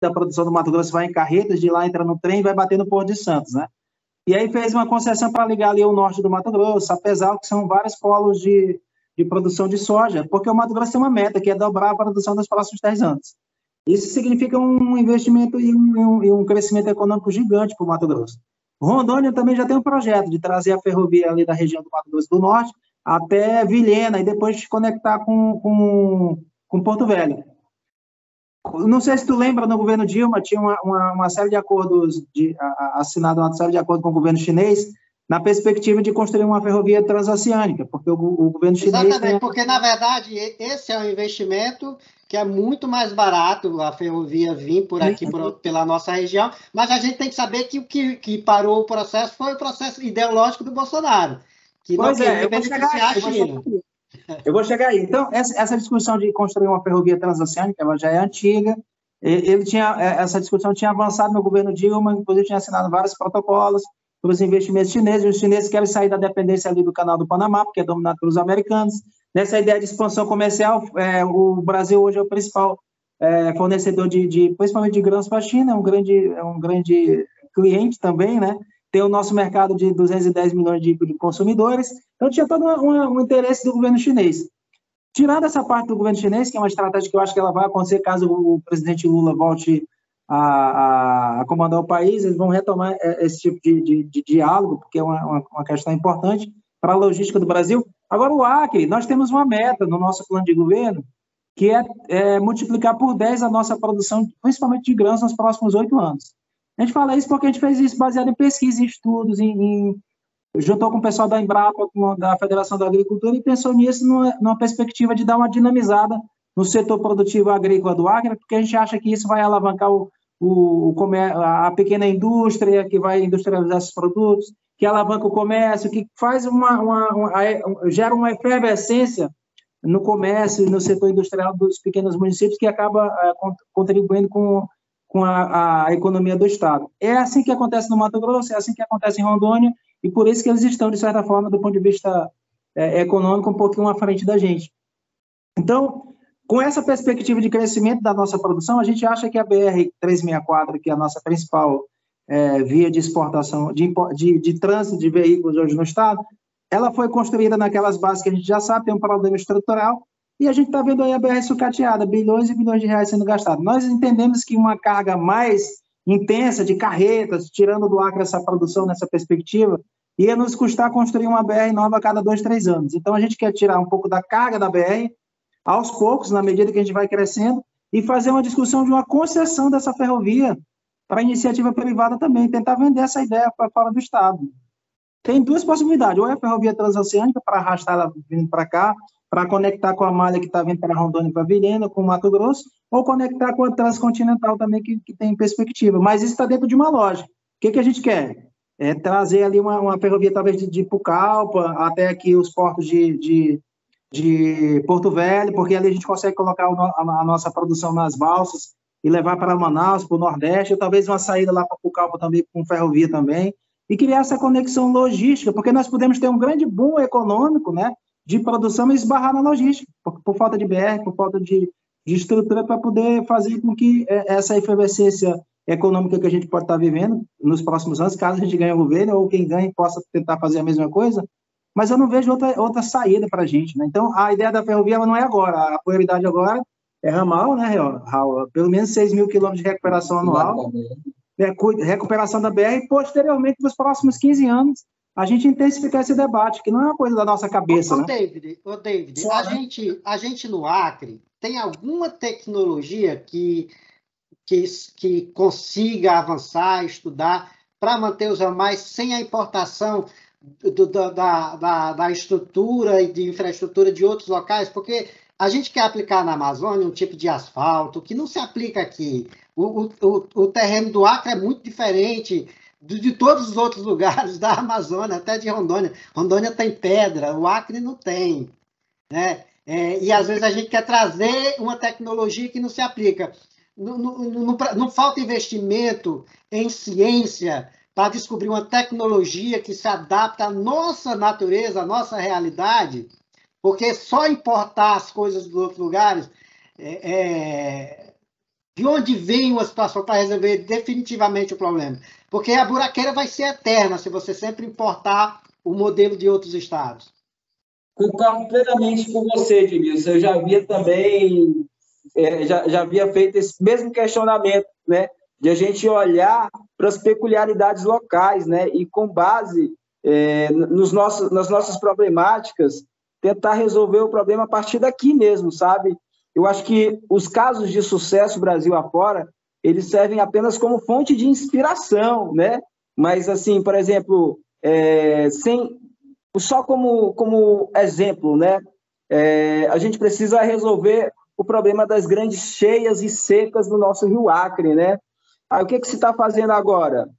da produção do Mato Grosso vai em carretas, de lá entra no trem e vai bater no Porto de Santos, né? E aí fez uma concessão para ligar ali o norte do Mato Grosso, apesar que são vários polos de produção de soja, porque o Mato Grosso tem uma meta, que é dobrar a produção nos próximos 10 anos. Isso significa um investimento e um crescimento econômico gigante para o Mato Grosso. Rondônia também já tem um projeto de trazer a ferrovia ali da região do Mato Grosso do Norte até Vilhena e depois conectar com Porto Velho. Não sei se tu lembra, no governo Dilma tinha uma série de acordos, assinado uma série de acordos com o governo chinês, na perspectiva de construir uma ferrovia transoceânica, porque o governo chinês... Exatamente, porque, na verdade, esse é um investimento que é muito mais barato, a ferrovia vir por aqui, pela nossa região, mas a gente tem que saber que o que parou o processo foi o processo ideológico do Bolsonaro, que não queria beneficiar a China. Eu vou chegar aí. Então, essa discussão de construir uma ferrovia transoceânica, ela já é antiga. Essa discussão tinha avançado no governo Dilma, inclusive tinha assinado vários protocolos para os investimentos chineses. Os chineses querem sair da dependência ali do Canal do Panamá, porque é dominado pelos americanos. Nessa ideia de expansão comercial, o Brasil hoje é o principal fornecedor principalmente de grãos para a China, é um grande cliente também, né? Tem o nosso mercado de 210 milhões de consumidores, então tinha todo um interesse do governo chinês. Tirando essa parte do governo chinês, que é uma estratégia que eu acho que ela vai acontecer caso o presidente Lula volte a comandar o país, eles vão retomar esse tipo de diálogo, porque é uma questão importante para a logística do Brasil. Agora, o Acre, nós temos uma meta no nosso plano de governo, que é multiplicar por 10 a nossa produção, principalmente de grãos, nos próximos 8 anos. A gente fala isso porque a gente fez isso baseado em pesquisa, em estudos, juntou com o pessoal da Embrapa, da Federação da Agricultura, e pensou nisso numa perspectiva de dar uma dinamizada no setor produtivo agrícola do Acre, porque a gente acha que isso vai alavancar a pequena indústria, que vai industrializar esses produtos, que alavanca o comércio, que faz gera uma efervescência no comércio e no setor industrial dos pequenos municípios, que acaba contribuindo com a economia do Estado. É assim que acontece no Mato Grosso, é assim que acontece em Rondônia, e por isso que eles estão, de certa forma, do ponto de vista econômico, um pouquinho à frente da gente. Então, com essa perspectiva de crescimento da nossa produção, a gente acha que a BR-364, que é a nossa principal via de exportação, de trânsito de veículos hoje no Estado, ela foi construída naquelas bases que a gente já sabe, tem um problema estrutural, e a gente está vendo aí a BR sucateada, bilhões e bilhões de reais sendo gastados. Nós entendemos que uma carga mais intensa de carretas, tirando do Acre essa produção nessa perspectiva, ia nos custar construir uma BR nova a cada 2, 3 anos. Então, a gente quer tirar um pouco da carga da BR, aos poucos, na medida que a gente vai crescendo, e fazer uma discussão de uma concessão dessa ferrovia para a iniciativa privada também, tentar vender essa ideia para fora do Estado. Tem duas possibilidades, ou é a ferrovia transoceânica para arrastar ela vindo para cá, para conectar com a malha que está vindo para Rondônia e para Vilhena, com o Mato Grosso, ou conectar com a transcontinental também, que tem perspectiva. Mas isso está dentro de uma lógica. O que a gente quer? É trazer ali uma ferrovia, talvez, de Pucallpa, até aqui os portos de Porto Velho, porque ali a gente consegue colocar a nossa produção nas balsas e levar para Manaus, para o Nordeste, ou talvez uma saída lá para Pucallpa também, com ferrovia também, e criar essa conexão logística, porque nós podemos ter um grande boom econômico, né, de produção e esbarrar na logística, por falta de BR, por falta de estrutura para poder fazer com que essa efervescência econômica que a gente pode estar vivendo nos próximos anos, caso a gente ganhe o governo, ou quem ganhe possa tentar fazer a mesma coisa, mas eu não vejo outra saída para a gente, né? Então, a ideia da ferrovia ela não é agora, a prioridade agora é ramal, né, Raul? Pelo menos 6 mil quilômetros de recuperação anual, recuperação da BR, e posteriormente, nos próximos 15 anos, a gente intensificar esse debate, que não é uma coisa da nossa cabeça, né? David, a gente no Acre tem alguma tecnologia que consiga avançar, estudar, para manter os ramais sem a importação da estrutura e de infraestrutura de outros locais? Porque a gente quer aplicar na Amazônia um tipo de asfalto que não se aplica aqui. O terreno do Acre é muito diferente de todos os outros lugares da Amazônia, até de Rondônia. Rondônia tem pedra, o Acre não tem, né? E às vezes a gente quer trazer uma tecnologia que não se aplica. Não falta investimento em ciência para descobrir uma tecnologia que se adapta à nossa natureza, à nossa realidade, porque só importar as coisas dos outros lugares De onde vem uma situação para resolver definitivamente o problema? Porque a buraqueira vai ser eterna se você sempre importar o modelo de outros estados. Concordo plenamente com você, Edmilson. Eu já havia também, já havia feito esse mesmo questionamento, né? De a gente olhar para as peculiaridades locais, né? E com base nas nossas problemáticas, tentar resolver o problema a partir daqui mesmo, sabe? Eu acho que os casos de sucesso Brasil afora, eles servem apenas como fonte de inspiração, né? Mas, assim, por exemplo, só como exemplo, né? A gente precisa resolver o problema das grandes cheias e secas do nosso Rio Acre, né? Aí, o que se está fazendo agora?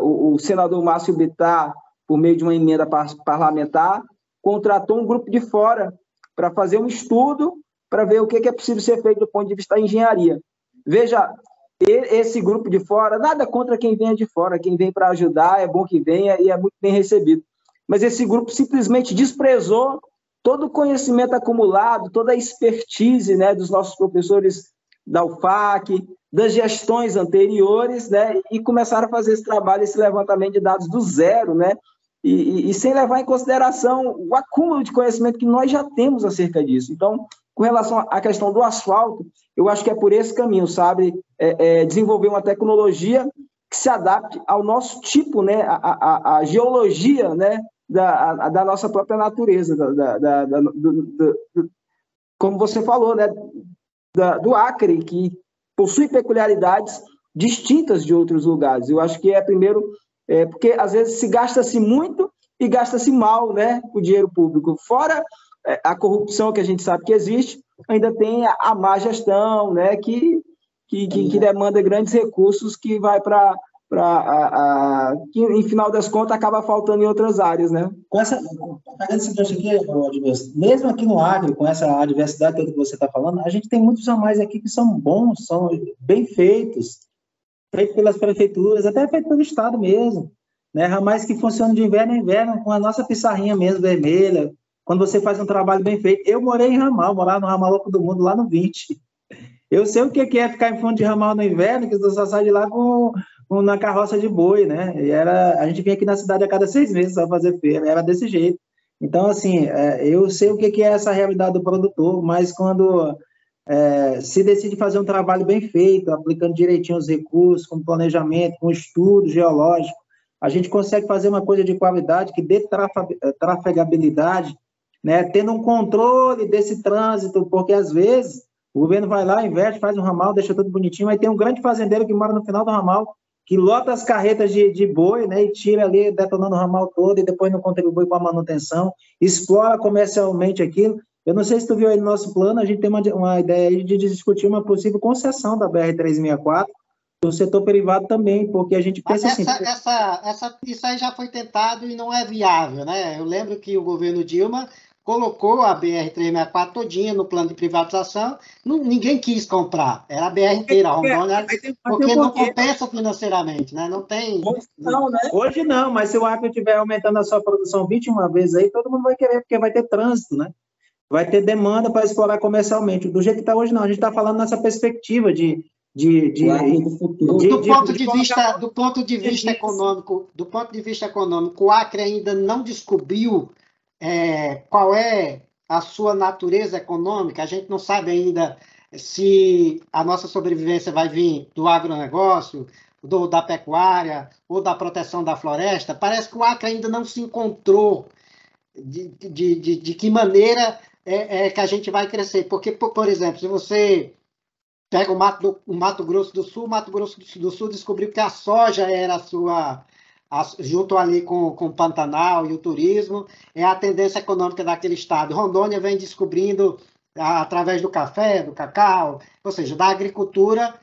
O senador Márcio Bittar, por meio de uma emenda parlamentar, contratou um grupo de fora para fazer um estudo para ver o que é possível ser feito do ponto de vista da engenharia. Veja, esse grupo de fora, nada contra quem vem de fora, quem vem para ajudar, é bom que venha e é muito bem recebido. Mas esse grupo simplesmente desprezou todo o conhecimento acumulado, toda a expertise, né, dos nossos professores da UFAC, das gestões anteriores, né, e começaram a fazer esse trabalho, esse levantamento de dados do zero, né, e sem levar em consideração o acúmulo de conhecimento que nós já temos acerca disso. Então, com relação à questão do asfalto, eu acho que é por esse caminho, sabe? Desenvolver uma tecnologia que se adapte ao nosso tipo, né? A geologia, né? Da nossa própria natureza, como você falou, né? Do Acre, que possui peculiaridades distintas de outros lugares. Eu acho que primeiro, porque às vezes se gasta-se muito e gasta-se mal, né? O dinheiro público. Fora a corrupção que a gente sabe que existe, ainda tem a má gestão, né, que demanda grandes recursos, que vai que, em final das contas, acaba faltando em outras áreas, né? Pegando esse gancho aqui, Edmilson, mesmo aqui no Acre, com essa diversidade que você está falando, a gente tem muitos ramais aqui que são bons, são bem feitos pelas prefeituras, até feito pelo Estado mesmo, né? Ramais que funcionam de inverno a inverno, com a nossa pissarrinha mesmo, vermelha, quando você faz um trabalho bem feito. Eu morei em ramal, morava no Ramal Louco do Mundo, lá no 20. Eu sei o que é ficar em fundo de ramal no inverno, que você só sai de lá na carroça de boi, né? A gente vinha aqui na cidade a cada 6 meses só fazer feira, era desse jeito. Então, assim, eu sei o que é essa realidade do produtor, mas quando se decide fazer um trabalho bem feito, aplicando direitinho os recursos, com planejamento, com estudo geológico, a gente consegue fazer uma coisa de qualidade que dê trafegabilidade, né, tendo um controle desse trânsito, porque às vezes o governo vai lá, investe, faz um ramal, deixa tudo bonitinho, mas tem um grande fazendeiro que mora no final do ramal, que lota as carretas de boi, né, e tira ali, detonando o ramal todo, e depois não contribui com a manutenção, explora comercialmente aquilo. Eu não sei se tu viu aí no nosso plano, a gente tem uma ideia aí de discutir uma possível concessão da BR-364 do setor privado também, porque a gente pensa assim... Isso aí já foi tentado e não é viável, né? Eu lembro que o governo Dilma colocou a BR-364 todinha no plano de privatização, ninguém quis comprar, era a BR inteira, a Rondônia, porque não compensa financeiramente, né? Não tem... Não, né? Hoje não, mas se o Acre estiver aumentando a sua produção 21 vezes aí, todo mundo vai querer, porque vai ter trânsito, né? Vai ter demanda para explorar comercialmente. Do jeito que está hoje, não. A gente está falando nessa perspectiva do ponto de vista econômico, o Acre ainda não descobriu qual é a sua natureza econômica. A gente não sabe ainda se a nossa sobrevivência vai vir do agronegócio, da pecuária ou da proteção da floresta. Parece que o Acre ainda não se encontrou de que maneira que a gente vai crescer. Porque, por exemplo, se você pega o Mato Grosso do Sul descobriu que a soja era junto ali com o Pantanal e o turismo, é a tendência econômica daquele estado. Rondônia vem descobrindo, através do café, do cacau, ou seja, da agricultura,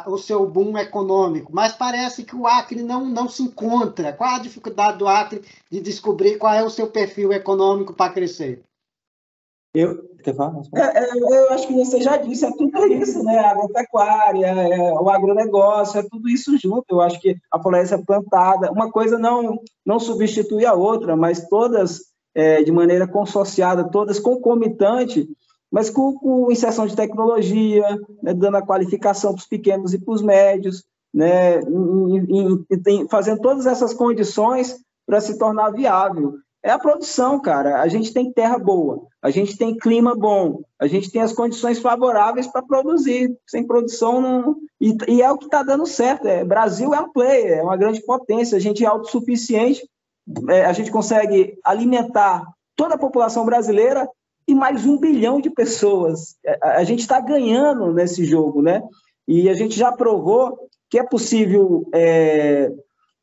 o seu boom econômico. Mas parece que o Acre não se encontra. Qual a dificuldade do Acre de descobrir qual é o seu perfil econômico para crescer? Eu acho que você já disse, é tudo isso, né? A agropecuária, o agronegócio, é tudo isso junto. Eu acho que a floresta plantada, uma coisa não substitui a outra, mas todas de maneira consociada, todas concomitante, mas com inserção de tecnologia, né, dando a qualificação para os pequenos e para os médios, né, fazendo todas essas condições para se tornar viável. É a produção, cara. A gente tem terra boa, a gente tem clima bom, a gente tem as condições favoráveis para produzir. Sem produção, não... E é o que está dando certo. Brasil é um player, é uma grande potência, a gente é autossuficiente, a gente consegue alimentar toda a população brasileira e mais 1 bilhão de pessoas. A gente está ganhando nesse jogo, né? E a gente já provou que é possível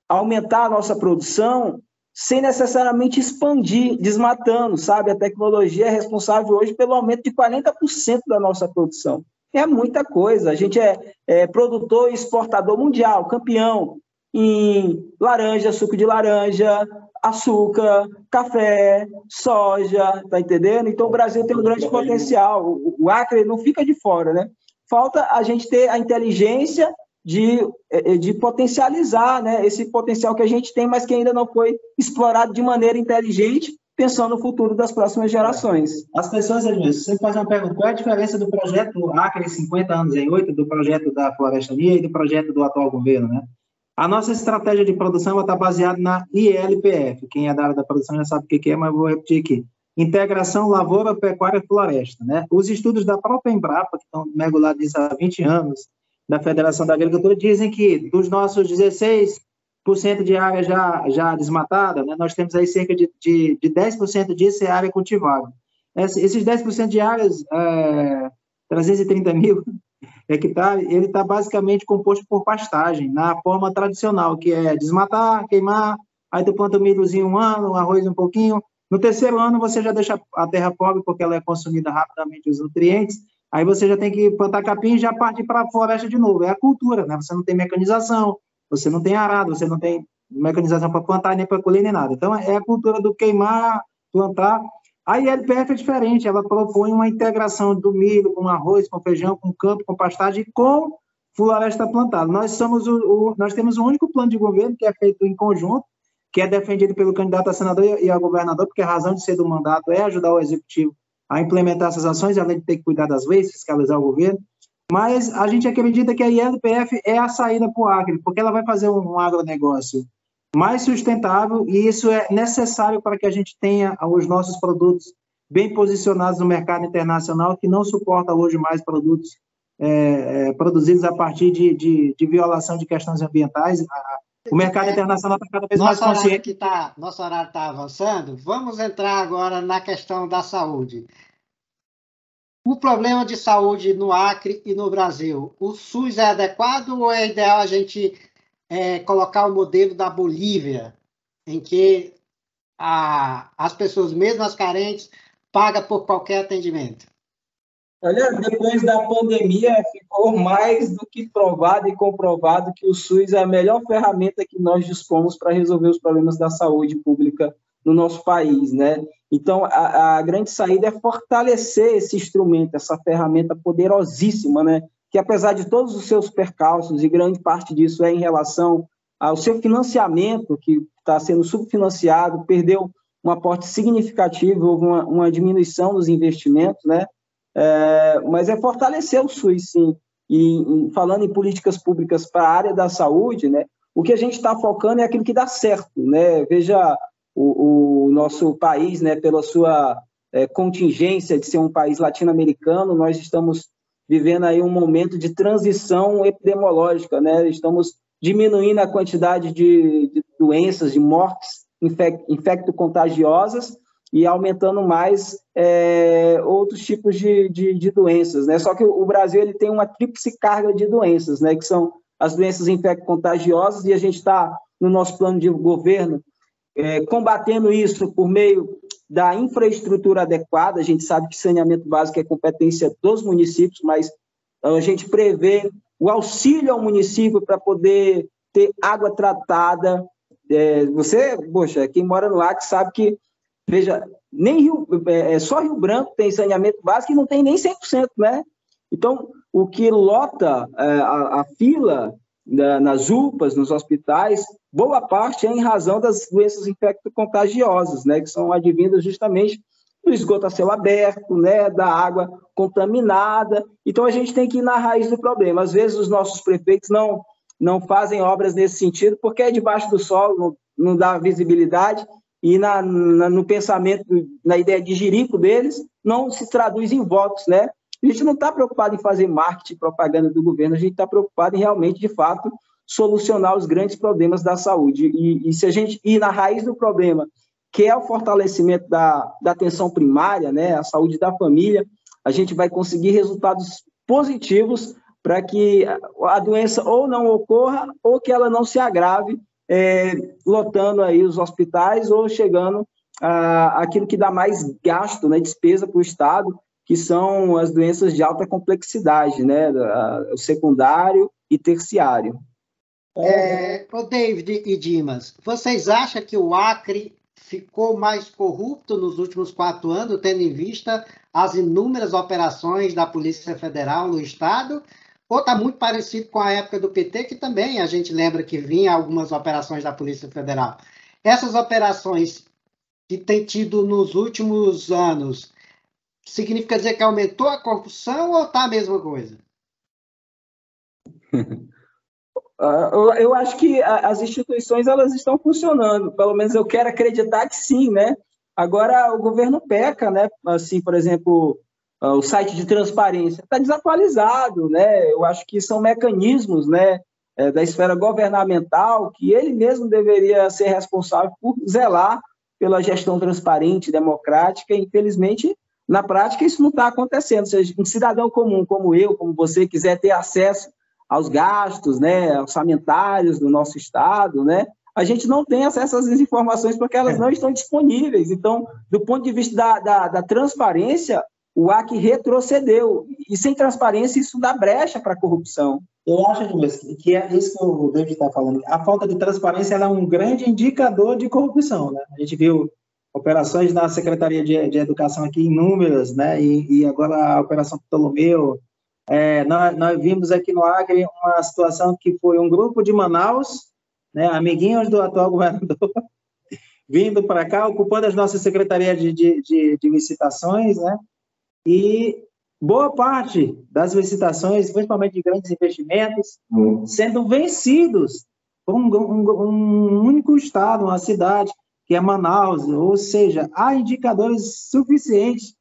aumentar a nossa produção sem necessariamente expandir, desmatando, sabe? A tecnologia é responsável hoje pelo aumento de 40% da nossa produção. É muita coisa. A gente é produtor e exportador mundial, campeão em laranja, suco de laranja, açúcar, café, soja, tá entendendo? Então, o Brasil tem um grande potencial. O Acre não fica de fora, né? Falta a gente ter a inteligência de potencializar, né, esse potencial que a gente tem, mas que ainda não foi explorado de maneira inteligente, pensando no futuro das próximas gerações. As pessoas, Edmilson, se você faz uma pergunta, qual é a diferença do projeto Acre 50 anos em 8, do projeto da Florestania e do projeto do atual governo, né? A nossa estratégia de produção está baseada na ILPF. Quem é da área da produção já sabe o que é, mas vou repetir aqui. Integração Lavoura, Pecuária e Floresta, né? Os estudos da própria Embrapa, que estão mergulhados nisso há 20 anos, da Federação da Agricultura, dizem que dos nossos 16% de área já desmatada, né, nós temos aí cerca de 10% disso é área cultivável. Esses 10% de áreas, 330 mil hectares, ele está basicamente composto por pastagem, na forma tradicional, que é desmatar, queimar, aí tu planta o milhozinho um ano, o arroz um pouquinho, no terceiro ano você já deixa a terra pobre, porque ela é consumida rapidamente os nutrientes, aí você já tem que plantar capim e já parte para a floresta de novo. É a cultura, né? Você não tem mecanização, você não tem arado, você não tem mecanização para plantar, nem para colher, nem nada. Então, é a cultura do queimar, plantar. A ILPF é diferente, ela propõe uma integração do milho com arroz, com feijão, com campo, com pastagem, com floresta plantada. Nós temos o único plano de governo que é feito em conjunto, que é defendido pelo candidato a senador e a governador, porque a razão de ser do mandato é ajudar o executivo a implementar essas ações, além de ter que cuidar das leis, fiscalizar o governo, mas a gente acredita que a ILPF é a saída para o Acre, porque ela vai fazer um agronegócio mais sustentável, e isso é necessário para que a gente tenha os nossos produtos bem posicionados no mercado internacional, que não suporta hoje mais produtos produzidos a partir de violação de questões ambientais. O mercado internacional está cada vez mais consciente. Nosso horário está avançando. Vamos entrar agora na questão da saúde. O problema de saúde no Acre e no Brasil, o SUS é adequado ou é ideal a gente colocar o modelo da Bolívia, em que as pessoas, mesmo as carentes, pagam por qualquer atendimento? Olha, depois da pandemia, ficou mais do que provado e comprovado que o SUS é a melhor ferramenta que nós dispomos para resolver os problemas da saúde pública no nosso país, né? Então, a grande saída é fortalecer esse instrumento, essa ferramenta poderosíssima, né? Que apesar de todos os seus percalços, e grande parte disso é em relação ao seu financiamento, que está sendo subfinanciado, perdeu um aporte significativo, houve uma diminuição dos investimentos, né? Mas é fortalecer o SUS, sim. E falando em políticas públicas para a área da saúde, né, o que a gente está focando é aquilo que dá certo, né? Veja o nosso país, né, pela sua contingência de ser um país latino-americano, nós estamos vivendo aí um momento de transição epidemiológica, né? Estamos diminuindo a quantidade de doenças, de mortes infecto-contagiosas, e aumentando mais outros tipos de doenças, né? Só que o Brasil ele tem uma tríplice carga de doenças, né? Que são as doenças infecto-contagiosas, e a gente está, no nosso plano de governo, combatendo isso por meio da infraestrutura adequada. A gente sabe que saneamento básico é competência dos municípios, mas a gente prevê o auxílio ao município para poder ter água tratada. Poxa, quem mora no Acre sabe que, veja, só Rio Branco tem saneamento básico e não tem nem 100%, né? Então, o que lota a fila nas UPAs, nos hospitais, boa parte é em razão das doenças infecto-contagiosas, né? Que são advindas justamente do esgoto a céu aberto, né, da água contaminada. Então, a gente tem que ir na raiz do problema. Às vezes, os nossos prefeitos não fazem obras nesse sentido, porque é debaixo do solo, não dá visibilidade, e no pensamento, na ideia de jirico deles, não se traduz em votos, né? A gente não está preocupado em fazer marketing, propaganda do governo, a gente está preocupado em realmente, de fato, solucionar os grandes problemas da saúde. E se a gente ir na raiz do problema, que é o fortalecimento da atenção primária, né, a saúde da família, a gente vai conseguir resultados positivos para que a doença ou não ocorra ou que ela não se agrave, lotando aí os hospitais ou chegando àquilo que dá mais gasto, né, despesa para o Estado, que são as doenças de alta complexidade, né, o secundário e terciário. O David e Dimas, vocês acham que o Acre ficou mais corrupto nos últimos 4 anos, tendo em vista as inúmeras operações da Polícia Federal no Estado? Ou está muito parecido com a época do PT, que também a gente lembra que vinha algumas operações da Polícia Federal? Essas operações que tem tido nos últimos anos, significa dizer que aumentou a corrupção ou está a mesma coisa? Eu acho que as instituições elas estão funcionando, pelo menos eu quero acreditar que sim, né? Agora o governo peca, né? Assim, por exemplo, o site de transparência está desatualizado, né? Eu acho que são mecanismos, né, da esfera governamental que ele mesmo deveria ser responsável por zelar pela gestão transparente, democrática. Infelizmente, na prática, isso não está acontecendo. Se um cidadão comum, como eu, como você, quiser ter acesso aos gastos, né, orçamentários do nosso Estado, né, a gente não tem acesso a essas informações porque elas não estão disponíveis. Então, do ponto de vista da transparência, o Acre retrocedeu. E sem transparência, isso dá brecha para a corrupção. Eu acho, Edmilson, que é isso que o David está falando. A falta de transparência ela é um grande indicador de corrupção, né? A gente viu operações na Secretaria de Educação aqui, inúmeras, né? E agora a Operação Ptolomeu. Nós vimos aqui no Acre uma situação que foi um grupo de Manaus, né, amiguinhos do atual governador, vindo para cá, ocupando as nossas secretarias de licitações, né? E boa parte das licitações, principalmente de grandes investimentos, sendo vencidos por um único estado, uma cidade, que é Manaus. Ou seja, há indicadores suficientes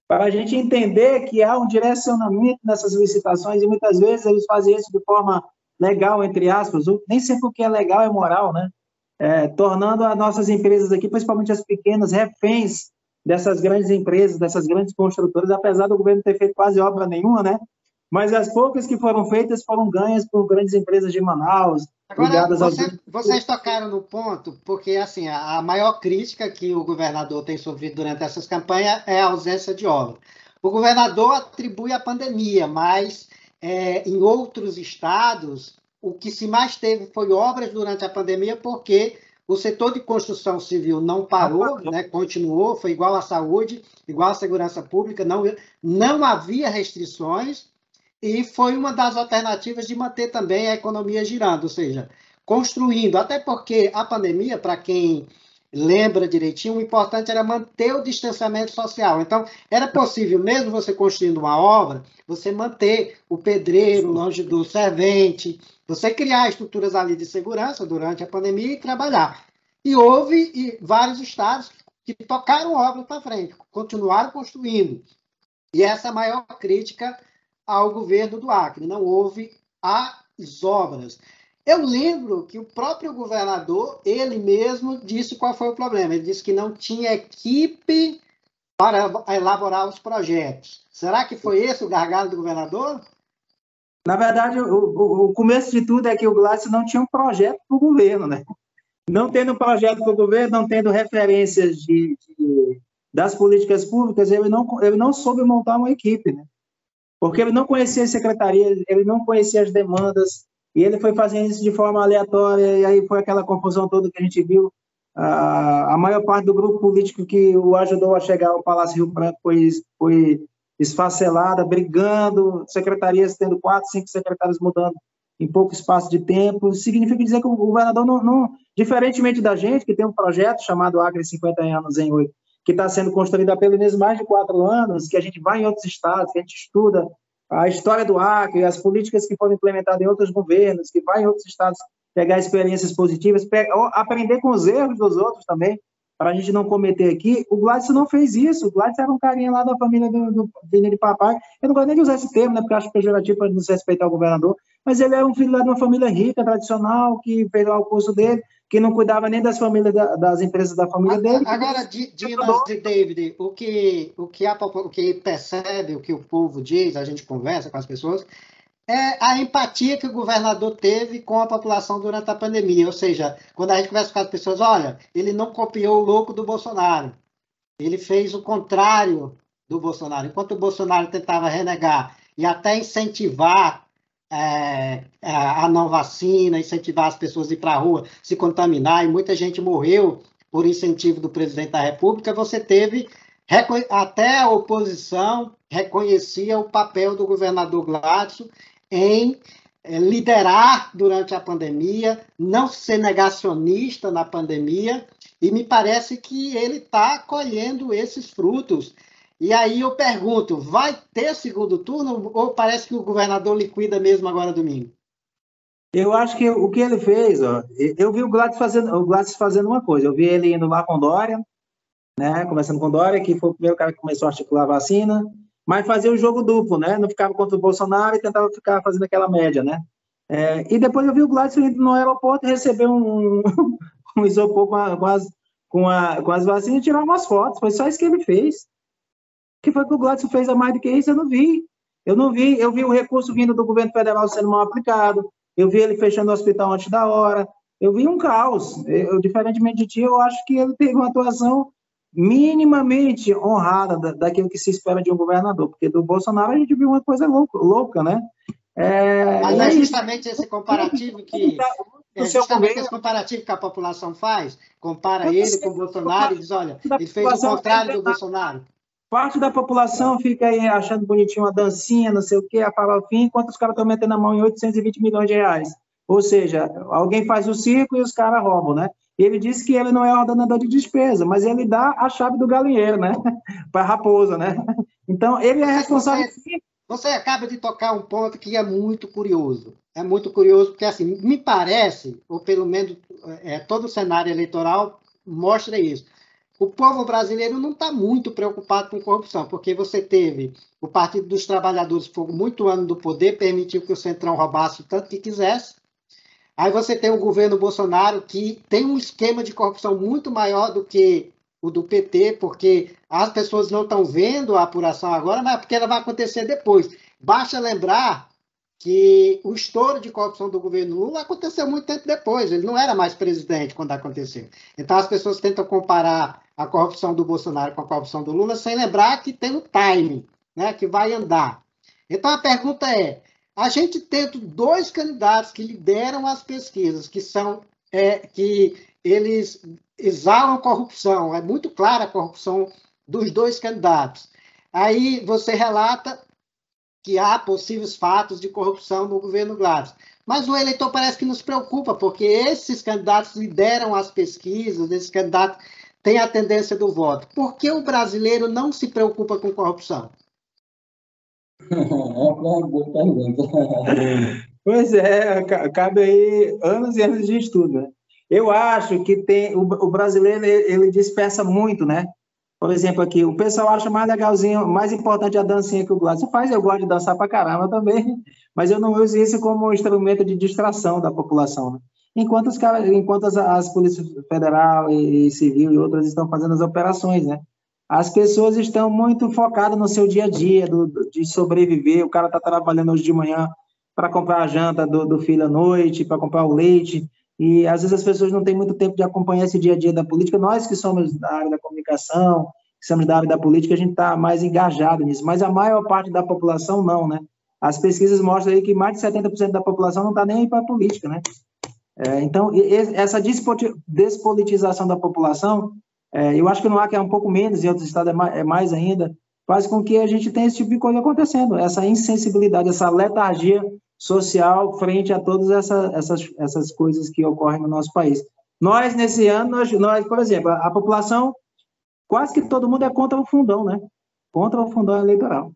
para a gente entender que há um direcionamento nessas licitações e muitas vezes eles fazem isso de forma legal, entre aspas, nem sempre o que é legal é moral, né? Tornando as nossas empresas aqui, principalmente as pequenas, reféns dessas grandes empresas, dessas grandes construtoras, apesar do governo ter feito quase obra nenhuma, né? Mas as poucas que foram feitas foram ganhas por grandes empresas de Manaus. Agora, vocês tocaram no ponto, porque assim, a maior crítica que o governador tem sofrido durante essas campanhas é a ausência de obra. O governador atribui a pandemia, mas em outros estados, o que se mais teve foi obras durante a pandemia, porque o setor de construção civil não parou, né, continuou, foi igual à saúde, igual à segurança pública, não havia restrições, e foi uma das alternativas de manter também a economia girando, ou seja, construindo, até porque a pandemia, para quem lembra direitinho, o importante era manter o distanciamento social. Então, era possível, mesmo você construindo uma obra, você manter o pedreiro longe do servente, você criar estruturas ali de segurança durante a pandemia e trabalhar. E houve vários estados que tocaram obra para frente, continuaram construindo. E essa é a maior crítica ao governo do Acre, não houve as obras. Eu lembro que o próprio governador, ele mesmo, disse qual foi o problema. Ele disse que não tinha equipe para elaborar os projetos. Será que foi esse o gargalo do governador? Na verdade, o começo de tudo é que o Glácio não tinha um projeto para o governo, né? Não tendo um projeto para o governo, não tendo referências das políticas públicas, ele não soube montar uma equipe, né? Porque ele não conhecia as secretarias, ele não conhecia as demandas, e ele foi fazendo isso de forma aleatória, e aí foi aquela confusão toda que a gente viu. A maior parte do grupo político que o ajudou a chegar ao Palácio Rio Branco foi esfacelada, brigando, secretarias tendo 4, 5 secretários mudando em pouco espaço de tempo. Significa dizer que o governador, diferentemente da gente, que tem um projeto chamado Acre 50 anos que está sendo construída há pelo menos mais de 4 anos, que a gente vai em outros estados, que a gente estuda a história do Acre, as políticas que foram implementadas em outros governos, que vai em outros estados pegar experiências positivas, aprender com os erros dos outros também, para a gente não cometer aqui. O Gladson não fez isso. O Gladson era um carinha lá da família do filho de papai. Eu não gosto nem de usar esse termo, né, porque eu acho pejorativo para desrespeitar o governador, mas ele era um filho lá de uma família rica, tradicional, que fez lá o curso dele, que não cuidava nem das famílias, das empresas da família dele. Agora, Dimas e David, o que percebe, o que o povo diz, a gente conversa com as pessoas, é a empatia que o governador teve com a população durante a pandemia. Ou seja, quando a gente conversa com as pessoas, olha, ele não copiou o louco do Bolsonaro, ele fez o contrário do Bolsonaro. Enquanto o Bolsonaro tentava renegar e até incentivar a não vacina, incentivar as pessoas a ir para a rua, se contaminar, e muita gente morreu por incentivo do presidente da República, você teve, até a oposição reconhecia o papel do governador Gladson em liderar durante a pandemia, não ser negacionista na pandemia, e me parece que ele está colhendo esses frutos. E aí eu pergunto, vai ter segundo turno ou parece que o governador liquida mesmo agora domingo? Eu acho que o que ele fez, eu vi o Gladson fazendo uma coisa, eu vi ele indo lá com Dória, né, conversando com Dória, que foi o primeiro cara que começou a articular a vacina, mas fazia o jogo duplo, né? Não ficava contra o Bolsonaro e tentava ficar fazendo aquela média, né? E depois eu vi o Gladson indo no aeroporto receber um isopor com as vacinas e tirar umas fotos. Foi só isso que ele fez. O que foi que o Gladson fez a mais do que isso? Eu não vi. Eu vi o recurso vindo do governo federal sendo mal aplicado, eu vi ele fechando o hospital antes da hora, eu vi um caos. Diferentemente de ti, eu acho que ele teve uma atuação minimamente honrada daquilo que se espera de um governador, porque do Bolsonaro a gente viu uma coisa louca, né? Mas é justamente esse comparativo que a população faz, compara ele com o Bolsonaro e diz, olha, ele fez o contrário do Bolsonaro. Parte da população fica aí achando bonitinho uma dancinha, não sei o quê, a farofinha, enquanto os caras estão metendo a mão em 820 milhões de reais. Ou seja, alguém faz o circo e os caras roubam, né? Ele disse que ele não é ordenador de despesa, mas ele dá a chave do galinheiro, né? Para a raposa, né? Então, ele é responsável... Você acaba de tocar um ponto que é muito curioso. É muito curioso porque, assim, me parece, ou pelo menos todo o cenário eleitoral mostra isso. O povo brasileiro não está muito preocupado com corrupção, porque você teve o Partido dos Trabalhadores por muito ano do poder, permitiu que o Centrão roubasse o tanto que quisesse. Aí você tem o governo Bolsonaro, que tem um esquema de corrupção muito maior do que o do PT, porque as pessoas não estão vendo a apuração agora, mas porque ela vai acontecer depois. Basta lembrar que o estouro de corrupção do governo Lula aconteceu muito tempo depois, ele não era mais presidente quando aconteceu. Então as pessoas tentam comparar a corrupção do Bolsonaro com a corrupção do Lula, sem lembrar que tem o timing, né, que vai andar. Então a pergunta é, a gente tendo 2 candidatos que lideram as pesquisas, que eles exalam corrupção, é muito clara a corrupção dos 2 candidatos. Aí você relata que há possíveis fatos de corrupção no governo Gladson. Mas o eleitor parece que nos preocupa, porque esses candidatos lideram as pesquisas, esses candidatos têm a tendência do voto. Por que o brasileiro não se preocupa com corrupção? É uma boa pergunta. Pois é, cabe aí anos e anos de estudo, né? Eu acho que o brasileiro ele dispersa muito, né? Por exemplo, aqui, o pessoal acha mais legalzinho, mais importante a dancinha que o Gladson faz. Eu gosto de dançar pra caramba também, mas eu não uso isso como um instrumento de distração da população, né? Enquanto as polícias federal e civil e outras estão fazendo as operações, né? As pessoas estão muito focadas no seu dia a dia, de sobreviver. O cara está trabalhando hoje de manhã para comprar a janta do filho à noite, para comprar o leite, e às vezes as pessoas não têm muito tempo de acompanhar esse dia a dia da política. Nós que somos da área da comunicação, que somos da área da política, a gente está mais engajado nisso, mas a maior parte da população não, né? As pesquisas mostram aí que mais de 70% da população não está nem aí para a política, né? Então, essa despolitização da população, eu acho que no Acre é um pouco menos, em outros estados é mais ainda, faz com que a gente tenha esse tipo de coisa acontecendo, essa insensibilidade, essa letargia social frente a todas essas coisas que ocorrem no nosso país. Nós, nesse ano, por exemplo, a população quase que todo mundo é contra o fundão, né? Contra o fundão eleitoral.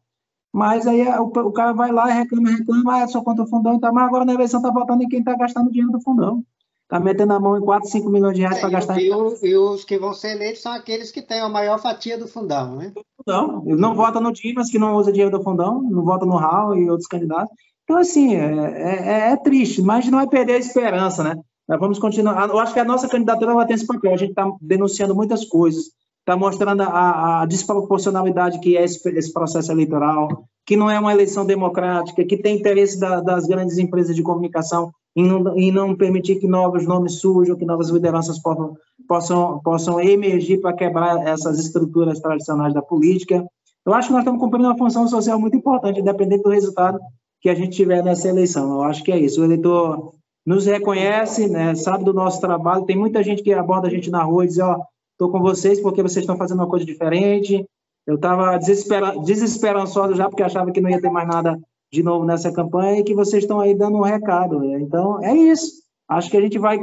Mas aí o cara vai lá e reclama, sou contra o fundão, então, mas agora na eleição está votando em quem está gastando dinheiro do fundão. Está metendo a mão em 4, 5 milhões de reais para gastar. E os que vão ser eleitos são aqueles que têm a maior fatia do fundão, né? Não vota no Dimas, que não usa dinheiro do fundão, não vota no Raul e outros candidatos. Então, assim, é triste, mas a gente não vai perder a esperança, né? Nós vamos continuar. Eu acho que a nossa candidatura vai ter esse papel. A gente está denunciando muitas coisas, está mostrando a desproporcionalidade que é esse processo eleitoral, que não é uma eleição democrática, que tem interesse das grandes empresas de comunicação em não permitir que novos nomes surjam, que novas lideranças possam emergir para quebrar essas estruturas tradicionais da política. Eu acho que nós estamos cumprindo uma função social muito importante, independente do resultado que a gente tiver nessa eleição. Eu acho que é isso. O eleitor nos reconhece, né, sabe do nosso trabalho. Tem muita gente que aborda a gente na rua e diz, estou com vocês porque vocês estão fazendo uma coisa diferente. Eu estava desesperançoso já porque achava que não ia ter mais nada de novo nessa campanha e que vocês estão aí dando um recado. Né? Então, é isso. Acho que a gente vai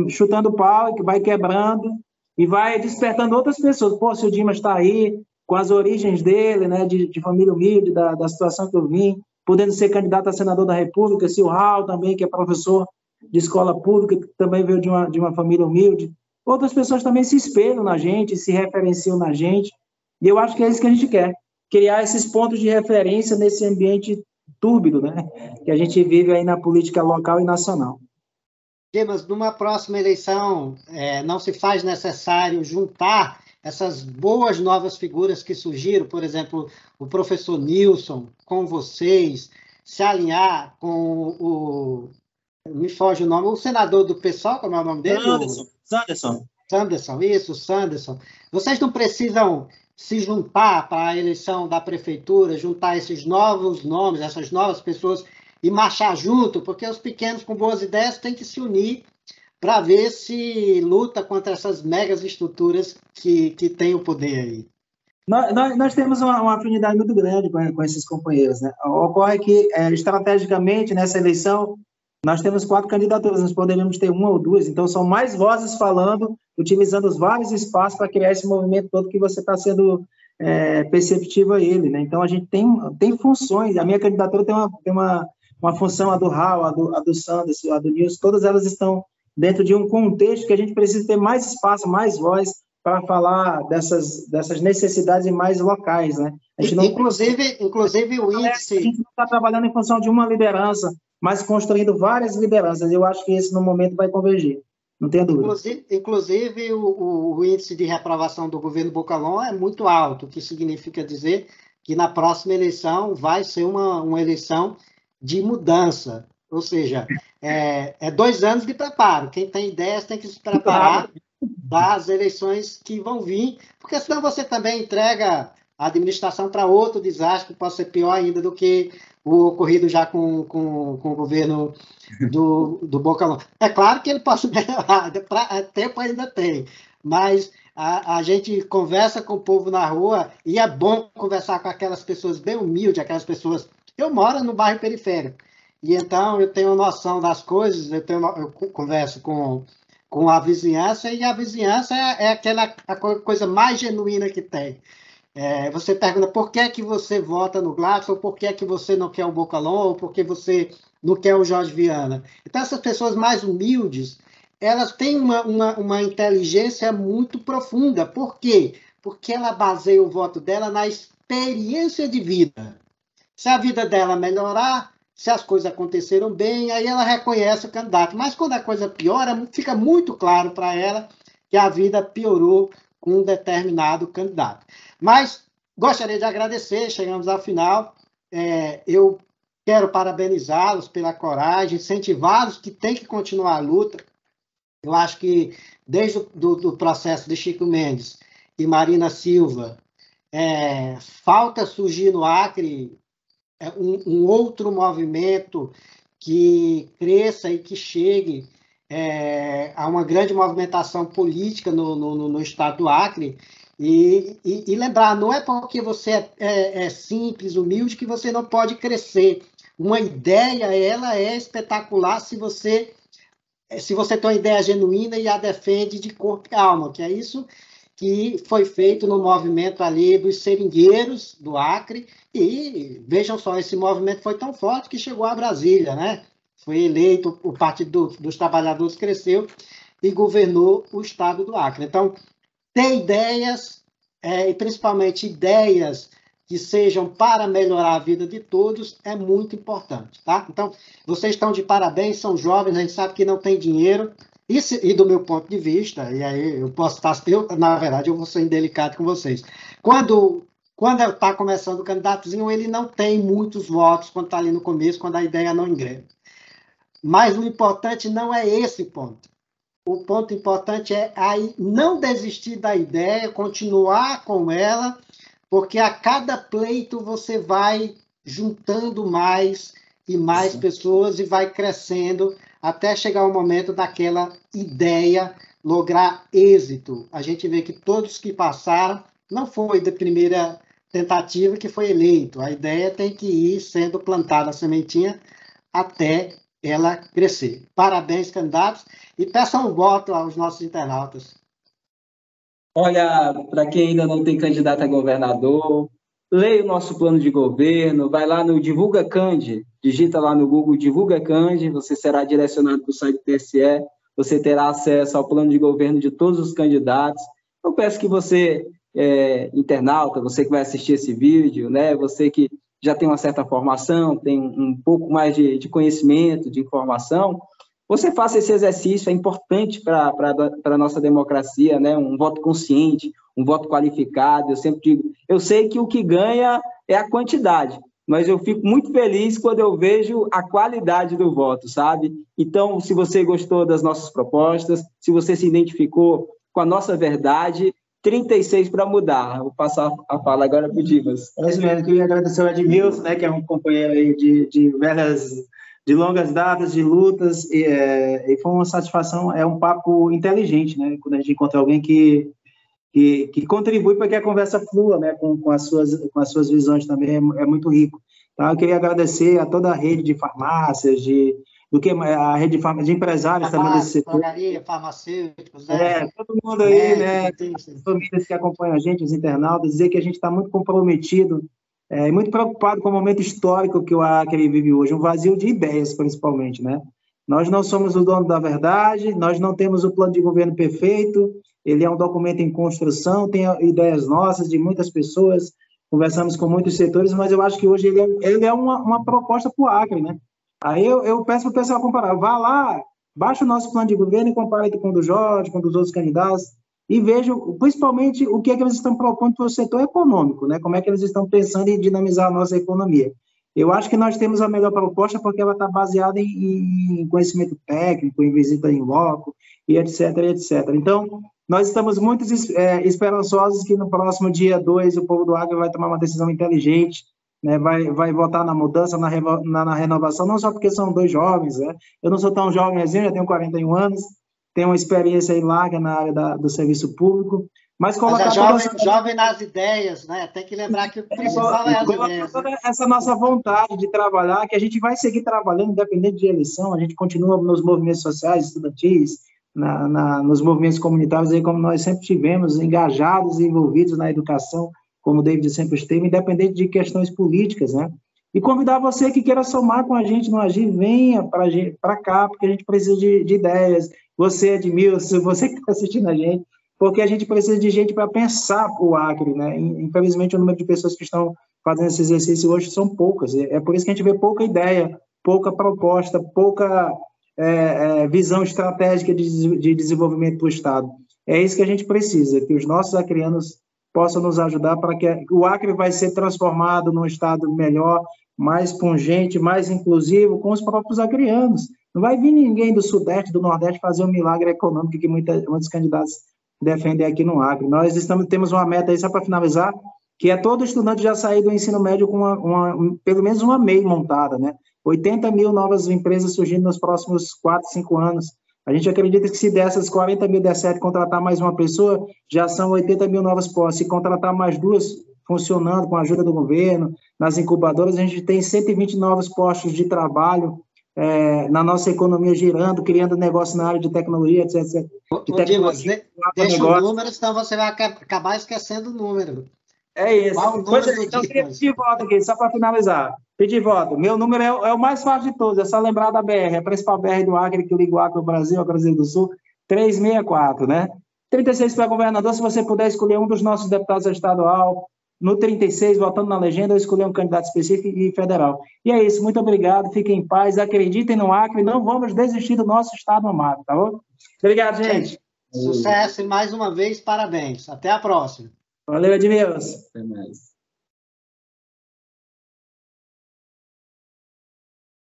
chutando pau, que vai quebrando e vai despertando outras pessoas. Pô, se o Dimas está aí, com as origens dele, né, de família humilde, da situação que eu vim, podendo ser candidato a senador da República, se o Raul também, que é professor de escola pública, que também veio de uma família humilde. Outras pessoas também se espelham na gente, se referenciam na gente, e eu acho que é isso que a gente quer, criar esses pontos de referência nesse ambiente túrbido, né, que a gente vive aí na política local e nacional. Mas numa próxima eleição, não se faz necessário juntar essas boas novas figuras que surgiram, por exemplo, o professor Nilson, com vocês, se alinhar com me foge o nome, o senador do PSOL, como é o nome dele? Sanderson. Vocês não precisam se juntar para a eleição da prefeitura, juntar esses novos nomes, essas novas pessoas e marchar junto, porque os pequenos com boas ideias têm que se unir para ver se luta contra essas megas estruturas que têm o poder aí. Nós temos uma afinidade muito grande com esses companheiros, né? Ocorre que, estrategicamente, nessa eleição, nós temos 4 candidaturas, nós poderíamos ter 1 ou 2, então são mais vozes falando, utilizando os vários espaços para criar esse movimento todo que você está sendo perceptivo a ele, né? Então, a gente tem funções, a minha candidatura tem uma função, a do Raul, a do Sanderson, a do Nilson, todas elas estão dentro de um contexto que a gente precisa ter mais espaço, mais voz para falar dessas necessidades mais locais, né? A gente não... inclusive o índice... A gente não está trabalhando em função de uma liderança, mas construindo várias lideranças. Eu acho que esse, no momento, vai convergir. Não tenha dúvida. Inclusive o índice de reprovação do governo Bocalhau é muito alto, o que significa dizer que na próxima eleição vai ser uma eleição de mudança. Ou seja, 2 anos de preparo. Quem tem ideias tem que se preparar das eleições que vão vir, porque senão você também entrega a administração para outro desastre, que pode ser pior ainda do que o ocorrido já com o governo do Bocalhau. É claro que ele pode melhorar, tempo ainda tem, mas a gente conversa com o povo na rua e é bom conversar com aquelas pessoas bem humildes, aquelas pessoas... Eu moro no bairro periférico, e então eu tenho noção das coisas, eu converso com a vizinhança, e a vizinhança é a coisa mais genuína que tem. Você pergunta por que é que você vota no Gladson, ou por que é que você não quer o Bocalhau, ou por que você não quer o Jorge Viana. Então, essas pessoas mais humildes, elas têm uma inteligência muito profunda. Por quê? Porque ela baseia o voto dela na experiência de vida. Se a vida dela melhorar, se as coisas aconteceram bem, aí ela reconhece o candidato. Mas quando a coisa piora, fica muito claro para ela que a vida piorou com um determinado candidato. Mas gostaria de agradecer, chegamos ao final. Eu quero parabenizá-los pela coragem, incentivá-los que tem que continuar a luta. Eu acho que desde o processo de Chico Mendes e Marina Silva, falta surgir no Acre um outro movimento que cresça e que chegue a uma grande movimentação política no estado do Acre. E lembrar, não é porque você é simples, humilde, que você não pode crescer. Uma ideia, ela é espetacular se você tem uma ideia genuína e a defende de corpo e alma, que é isso que foi feito no movimento ali dos seringueiros do Acre, e vejam só, esse movimento foi tão forte que chegou a Brasília, né? Foi eleito, o Partido dos Trabalhadores cresceu e governou o estado do Acre. Então, ter ideias, e principalmente ideias que sejam para melhorar a vida de todos, é muito importante, tá? Então, vocês estão de parabéns, são jovens, a gente sabe que não tem dinheiro, e do meu ponto de vista, e aí eu posso estar, na verdade, eu vou ser indelicado com vocês. Quando está começando o candidatozinho, ele não tem muitos votos quando está ali no começo, quando a ideia não engrena. Mas o importante não é esse ponto. O ponto importante é aí não desistir da ideia, continuar com ela, porque a cada pleito você vai juntando mais e mais pessoas e vai crescendo até chegar o momento daquela ideia lograr êxito. A gente vê que todos que passaram, não foi da primeira tentativa que foi eleito. A ideia tem que ir sendo plantada a sementinha até ela crescer. Parabéns, candidatos, e peçam um voto aos nossos internautas. Olha, para quem ainda não tem candidato a governador, leia o nosso plano de governo, vai lá no Divulga Candi, digita lá no Google Divulga Candi, você será direcionado para o site do TSE, você terá acesso ao plano de governo de todos os candidatos. Eu peço que você, internauta, você que vai assistir esse vídeo, né, você que já tem uma certa formação, tem um pouco mais de conhecimento, de informação, você faça esse exercício, é importante para a nossa democracia, né? Um voto consciente, um voto qualificado. Eu sempre digo, eu sei que o que ganha é a quantidade, mas eu fico muito feliz quando eu vejo a qualidade do voto, sabe? Então, se você gostou das nossas propostas, se você se identificou com a nossa verdade, 36 para mudar. Vou passar a fala agora para o Dimas. É isso mesmo, eu queria agradecer ao Edmilson, né, que é um companheiro aí de longas datas, de lutas, e foi uma satisfação, é um papo inteligente, né, quando a gente encontra alguém que contribui para que a conversa flua, né, com as suas visões também, é muito rico. Então, eu queria agradecer a toda a rede de farmácias, a rede de empresários também desse setor. Drogaria, farmacêuticos, né? Todo mundo aí, né, as famílias que acompanham a gente, os internautas, dizer que a gente está muito comprometido, muito preocupado com o momento histórico que o Acre vive hoje, um vazio de ideias, principalmente, né? Nós não somos o dono da verdade, nós não temos o plano de governo perfeito, ele é um documento em construção, tem ideias nossas, de muitas pessoas, conversamos com muitos setores, mas eu acho que hoje ele é uma proposta para o Acre, né? Aí eu peço para o pessoal comparar, vá lá, baixa o nosso plano de governo e compare com o do Jorge, com os outros candidatos, e vejam, principalmente, o que é que eles estão propondo para o setor econômico, né? Como é que eles estão pensando em dinamizar a nossa economia. Eu acho que nós temos a melhor proposta porque ela está baseada em conhecimento técnico, em visita em loco, e etc, etc. Então, nós estamos muito esperançosos que no próximo dia 2 o povo do Acre vai tomar uma decisão inteligente, né? Vai votar na mudança, na renovação, não só porque são dois jovens, né? Eu não sou tão jovem assim, já tenho 41 anos, tenho uma experiência aí larga na área do serviço público, mas colocar jovem nas ideias, né? Tem que lembrar que o principal é as ideias. Toda essa nossa vontade de trabalhar, que a gente vai seguir trabalhando, independente de eleição, a gente continua nos movimentos sociais, estudantis, nos movimentos comunitários, aí como nós sempre tivemos, engajados e envolvidos na educação, como o David sempre esteve, independente de questões políticas, né? E convidar você que queira somar com a gente no Agir, venha para cá, porque a gente precisa de ideias. Você, Edmilson, você que está assistindo a gente, porque a gente precisa de gente para pensar o Acre, né? Infelizmente, o número de pessoas que estão fazendo esse exercício hoje são poucas. É por isso que a gente vê pouca ideia, pouca proposta, pouca visão estratégica de desenvolvimento do Estado. É isso que a gente precisa, que os nossos acreanos possam nos ajudar para que o Acre vai ser transformado num Estado melhor, mais pungente, mais inclusivo, com os próprios acreanos. Não vai vir ninguém do Sudeste, do Nordeste, fazer um milagre econômico que muitos candidatos defendem aqui no Acre. Nós temos uma meta aí, só para finalizar, que é todo estudante já sair do ensino médio com pelo menos uma MEI montada, né? 80 mil novas empresas surgindo nos próximos 4, 5 anos. A gente acredita que se dessas 40 mil der certo contratar mais uma pessoa, já são 80 mil novas postos. Se contratar mais duas funcionando com a ajuda do governo, nas incubadoras, a gente tem 120 novos postos de trabalho na nossa economia girando, criando negócio na área de tecnologia, etc. Dimas, deixa o número, senão você vai acabar esquecendo o número. É isso. Então, eu queria pedir voto aqui, só para finalizar. Pedir voto. Meu número é o mais fácil de todos, é só lembrar da BR, a principal BR do Acre, que liga o Acre ao Brasil, ao Brasil do Sul, 364, né? 36 para governador, se você puder escolher um dos nossos deputados estadual, no 36, votando na legenda, ou escolher um candidato específico e federal. E é isso, muito obrigado, fiquem em paz, acreditem no Acre, não vamos desistir do nosso estado amado, tá bom? Obrigado, gente. Sucesso e mais uma vez, parabéns. Até a próxima. Valeu, Edmilson. Até mais.